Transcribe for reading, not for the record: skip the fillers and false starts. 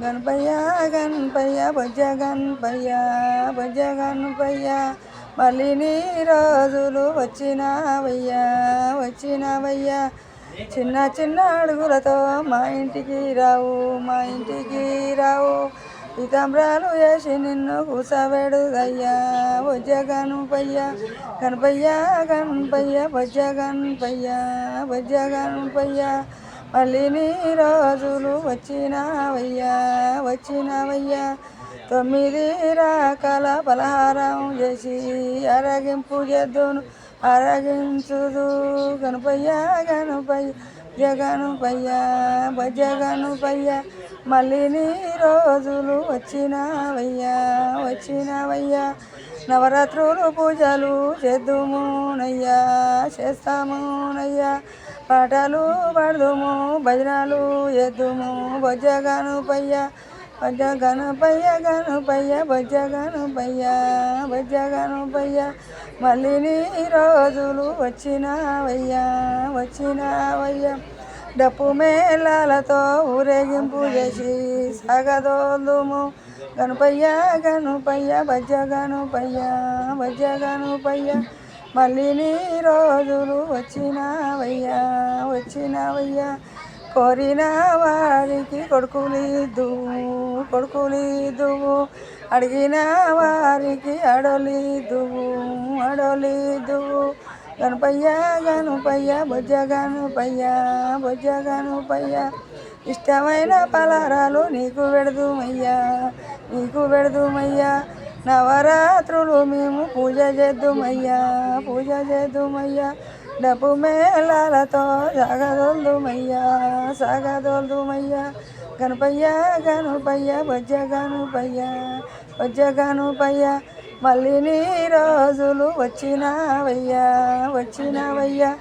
గణపయ్య గణపయ్య బొజ్జ గణపయ్య బొజ్జ గణపయ్య మళ్ళీ నీ రోజులు వచ్చినావయ్యా వచ్చినావయ్యా చిన్న చిన్న అడుగులతో మా ఇంటికి రావు మా ఇంటికి రావు పీతాంబరాలు వేసి నిన్ను కూసబెడుగయ్యా బొజ్జ గణపయ్య గణపయ్య గణపయ్య బొజ్జ గణపయ్య బొజ్జ గణపయ్య మళ్ళీ నీ రోజులు వచ్చినావయ్యా వచ్చినావయ్యా 9 రకాల పలహారం చేసి అరగింపు చేద్దును అరగించుదు గణపయ్య గణపయ్య జగనుపయ్య బజగనుపయ్య మళ్ళీ నీ రోజులు వచ్చినావయ్యా వచ్చినావయ్యా నవరాత్రులు పూజలు చేద్దుమునయ్యా చేస్తామునయ్యా పాటలు పాడుదుము భజనలు ఎద్దుము బొజ్జ గణపయ్య బొజ్జ గణపయ్య గణపయ్య బొజ్జ గణపయ్య బొజ్జ గణపయ్య మళ్ళీ నీ రోజులు వచ్చినావయ్యా వచ్చినావయ్యా డప్పు మేళాలతో ఊరేగింపు చేసి సాగదోలుము గణపయ్య గణపయ్య బొజ్జ గణపయ్య బొజ్జ గణపయ్య మళ్ళీ నీ రోజులు వచ్చినావయ్యా వచ్చినావయ్యా కోరిన వారికి కొడుకులిద్దువు అడిగిన వారికి అడలిద్దువు గణపయ్య గణపయ్య బొజ్జ గణపయ్య బొజ్జ గణపయ్య ఇష్టమైన పలహారాలు నీకు పెడదుమయ్యా నీకు పెడదుమయ్యా నవరాత్రులు మేము పూజ చేద్దుమయ్యా పూజ చేద్దుమయ్యా డప్పు మేళాలతో సాగదోల్దుమయ్యా సాగదోల్దుమయ్యా గణపయ్య గణపయ్య బొజ్జ గణపయ్య బొజ్జ గణపయ్య మళ్ళీ నీ రోజులు వచ్చినావయ్యా వచ్చినావయ్యా